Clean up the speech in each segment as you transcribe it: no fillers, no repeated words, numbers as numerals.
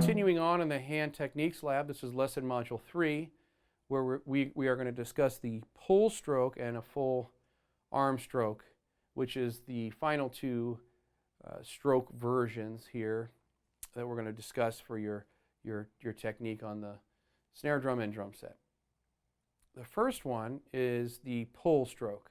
Continuing on in the hand techniques lab, this is lesson module 3, where we are going to discuss the pull stroke and a full arm stroke, which is the final two stroke versions here that we're going to discuss for your technique on the snare drum and drum set. The first one is the pull stroke.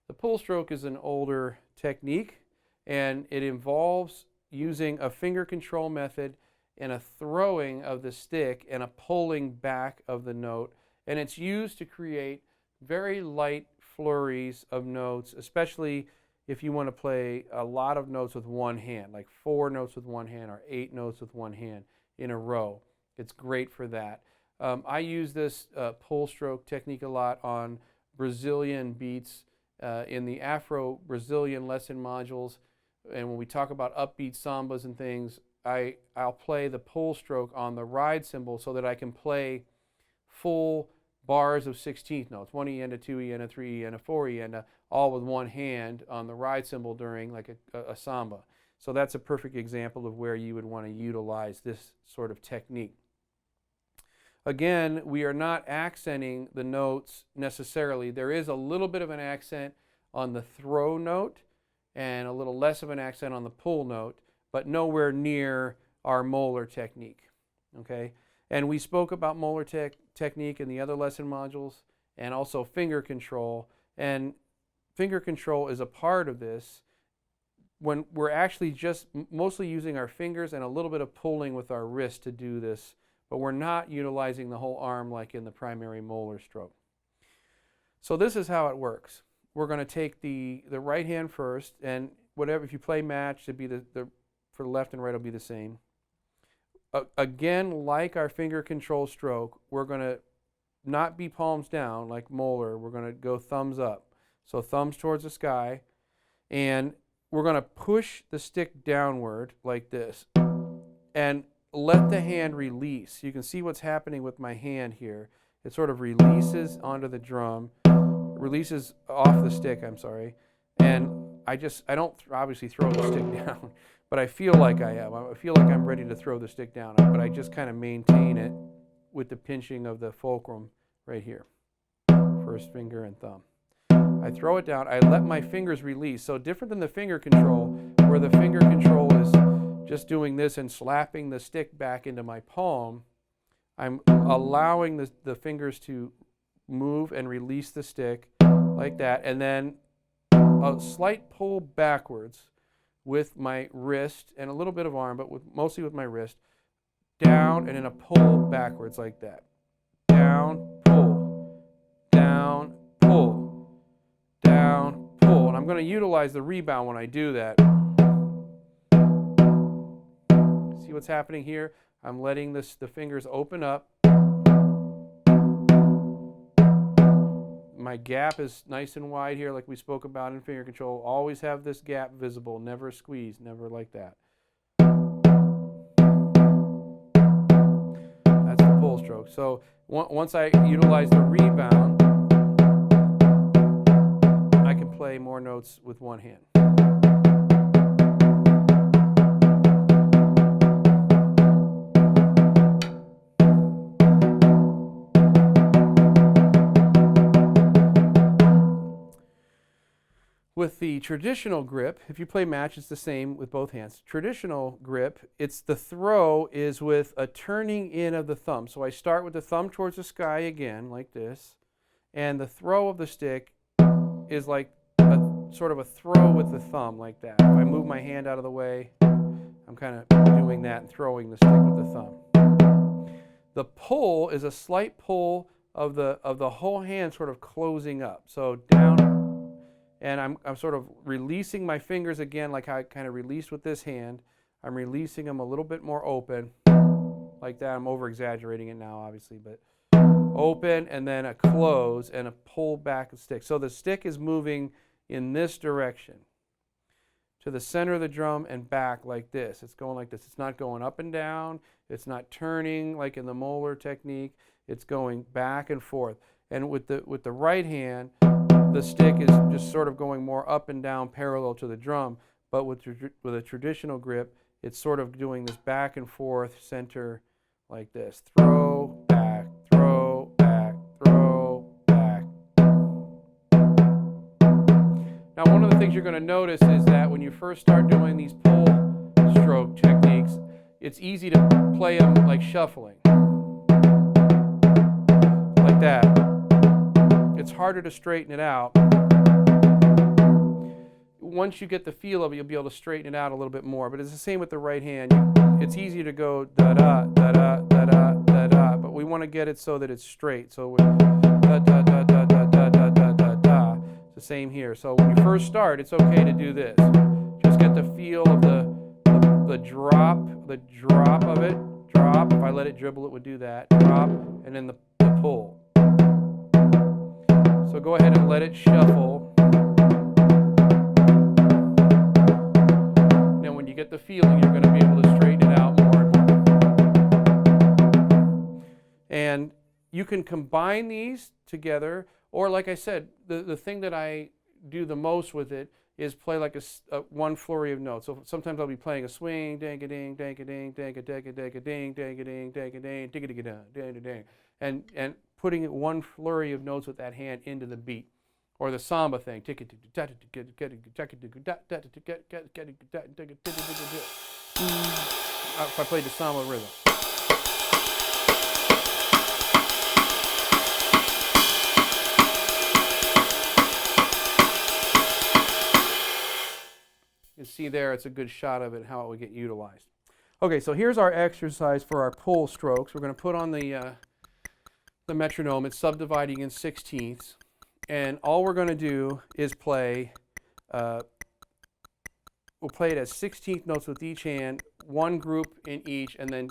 The pull stroke is an older technique, and it involves using a finger control method and a throwing of the stick and a pulling back of the note, and it's used to create very light flurries of notes, especially if you want to play a lot of notes with one hand, like 4 notes with one hand or 8 notes with one hand in a row. It's great for that. I use this pull stroke technique a lot on Brazilian beats in the Afro-Brazilian lesson modules, and when we talk about upbeat sambas and things, I'll play the pull stroke on the ride cymbal so that I can play full bars of 16th notes, 1 E and a 2 E and a 3 E and a 4 E and all with one hand on the ride cymbal during like a samba. So that's a perfect example of where you would want to utilize this sort of technique. Again, we are not accenting the notes necessarily. There is a little bit of an accent on the throw note and a little less of an accent on the pull note, but nowhere near our molar technique, okay? And we spoke about molar technique in the other lesson modules, and also finger control. And finger control is a part of this when we're actually just mostly using our fingers and a little bit of pulling with our wrist to do this, but we're not utilizing the whole arm like in the primary molar stroke. So this is how it works. We're going to take the right hand first, and whatever, if you play match, it'd be for the left and right, it'll be the same. Again, like our finger control stroke, we're going to not be palms down like molar. We're going to go thumbs up. So thumbs towards the sky, and we're going to push the stick downward like this and let the hand release. You can see what's happening with my hand here. It sort of releases onto the drum, releases off the stick, I'm sorry, and I don't obviously throw the stick down, but I feel like I am. I feel like I'm ready to throw the stick down, but I just kind of maintain it with the pinching of the fulcrum right here. First finger and thumb. I throw it down. I let my fingers release. So different than the finger control, where the finger control is just doing this and slapping the stick back into my palm, I'm allowing the fingers to move and release the stick like that, and then a slight pull backwards with my wrist and a little bit of arm, but mostly with my wrist, down and then a pull backwards like that. Down, pull, down, pull, down, pull. And I'm going to utilize the rebound when I do that. See what's happening here? I'm letting the fingers open up. My gap is nice and wide here, like we spoke about in finger control. Always have this gap visible, never squeeze, never like that. That's the pull stroke. So once I utilize the rebound, I can play more notes with one hand. With the traditional grip, if you play match, it's the same with both hands. Traditional grip, it's the throw is with a turning in of the thumb. So I start with the thumb towards the sky again, like this, and the throw of the stick is like sort of a throw with the thumb, like that. If I move my hand out of the way, I'm kind of doing that and throwing the stick with the thumb. The pull is a slight pull of the whole hand sort of closing up. So down, and I'm sort of releasing my fingers again, like I kind of released with this hand. I'm releasing them a little bit more open, like that. I'm over-exaggerating it now, obviously, but open, and then a close, and a pull back of the stick. So the stick is moving in this direction to the center of the drum and back like this. It's going like this. It's not going up and down. It's not turning like in the molar technique. It's going back and forth. And with the right hand, the stick is just sort of going more up and down parallel to the drum, but with a traditional grip, it's sort of doing this back and forth center like this. Throw, back, throw, back, throw, back. Now, one of the things you're going to notice is that when you first start doing these pull stroke techniques, it's easy to play them like shuffling. Like that. It's harder to straighten it out. Once you get the feel of it, you'll be able to straighten it out a little bit more. But it's the same with the right hand. It's easy to go da-da, da-da, da-da, da-da, but we want to get it so that it's straight. So da-da-da-da-da-da-da-da-da-da. It's the same here. So when you first start, it's okay to do this. Just get the feel of the drop of it. Drop. If I let it dribble, it would do that. Drop, and then the pull. So go ahead and let it shuffle. Now when you get the feeling, you're going to be able to straighten it out more and more. And you can combine these together, or like I said, the thing that I do the most with it is play like a one flurry of notes. So sometimes I'll be playing a swing, dang-a-ding, dang-a-ding, dang-a-ding, dang-a-ding, dang-a-ding, dang-a-ding, ding-a-ding, dang-a-ding, and putting one flurry of notes with that hand into the beat. Or the samba thing. If I played the samba rhythm. You see there, it's a good shot of it, how it would get utilized. Okay, so here's our exercise for our pull strokes. We're going to put on the metronome. It's subdividing in 16ths. And all we're going to do is play, we'll play it as 16th notes with each hand, one group in each, and then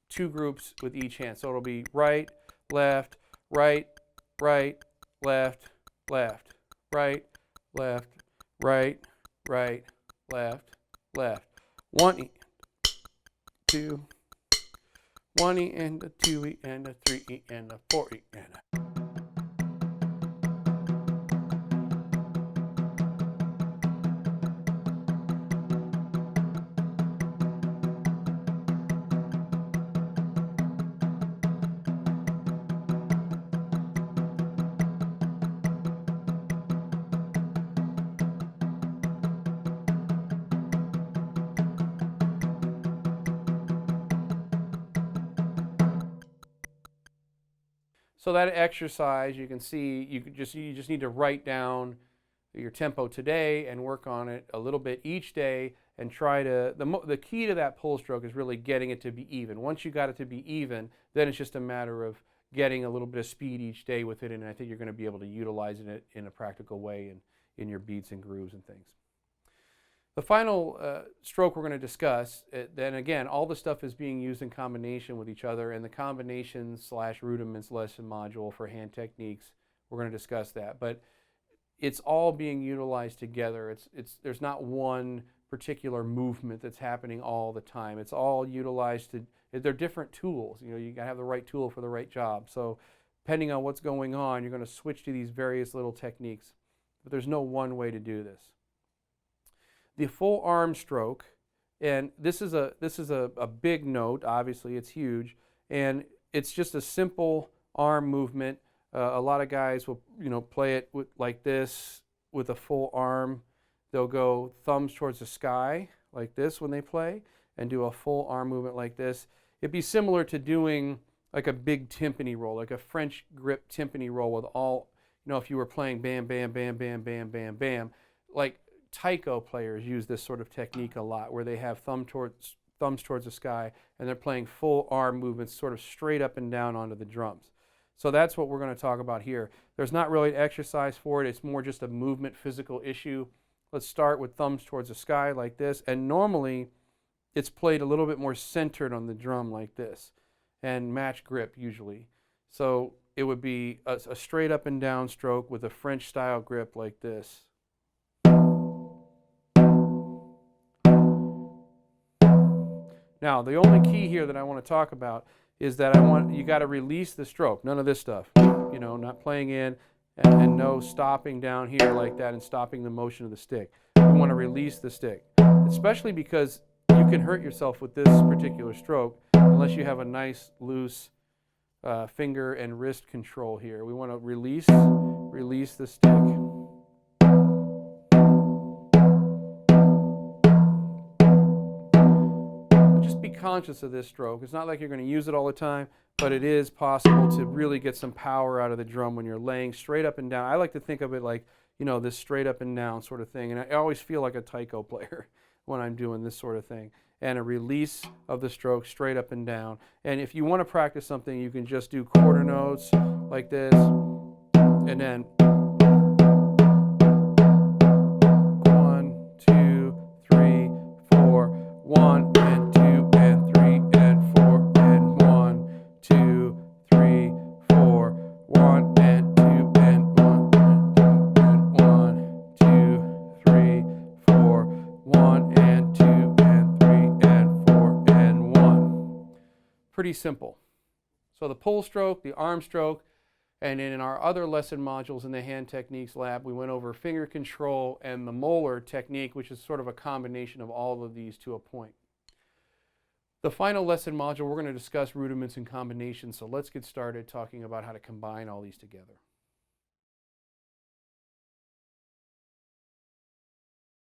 two groups with each hand. So it'll be right, left, right, right, left, left, right, left, right, right, left, left. 1 E, 2, 1 E and a 2 E and a 3 E and a 4 E and a. So that exercise, you can see, you just need to write down your tempo today and work on it a little bit each day and try to, the key to that pull stroke is really getting it to be even. Once you got it to be even, then it's just a matter of getting a little bit of speed each day with it, and I think you're going to be able to utilize it in a practical way in your beats and grooves and things. The final stroke we're going to discuss, then again, all the stuff is being used in combination with each other, and the combination/rudiments lesson module for hand techniques, we're going to discuss that. But it's all being utilized together. There's not one particular movement that's happening all the time. It's all utilized they're different tools. You know, you got to have the right tool for the right job. So depending on what's going on, you're going to switch to these various little techniques. But there's no one way to do this. The full arm stroke, and this is a big note. Obviously, it's huge, and it's just a simple arm movement. A lot of guys will, play it like this with a full arm. They'll go thumbs towards the sky like this when they play, and do a full arm movement like this. It'd be similar to doing like a big timpani roll, like a French grip timpani roll with all, if you were playing bam, bam, bam, bam, bam, bam, bam, like. Taiko players use this sort of technique a lot, where they have thumbs towards the sky and they're playing full arm movements sort of straight up and down onto the drums. So that's what we're going to talk about here. There's not really an exercise for it. It's more just a movement physical issue. Let's start with thumbs towards the sky like this, and normally it's played a little bit more centered on the drum like this and match grip usually. So it would be a straight up and down stroke with a French style grip like this. Now, the only key here that I want to talk about is that you got to release the stroke. None of this stuff, not playing in and no stopping down here like that and stopping the motion of the stick. We want to release the stick, especially because you can hurt yourself with this particular stroke unless you have a nice loose finger and wrist control here. We want to release the stick. Just be conscious of this stroke. It's not like you're going to use it all the time, but it is possible to really get some power out of the drum when you're laying straight up and down. I like to think of it like, you know, this straight up and down sort of thing. And I always feel like a taiko player when I'm doing this sort of thing. And a release of the stroke straight up and down. And if you want to practice something, you can just do quarter notes like this, and then 1, 2, 3, 4, 1 and 2 and 3 and 4 and 1, 2, 3, 4, 1 and 2 and 1 and 1, 2, 3, 4, 1 and 2 and 3 and 4 and 1. Pretty simple. So the pull stroke, the arm stroke, and in our other lesson modules in the hand techniques lab, we went over finger control and the molar technique, which is sort of a combination of all of these to a point. The final lesson module, we're going to discuss rudiments and combinations, so let's get started talking about how to combine all these together.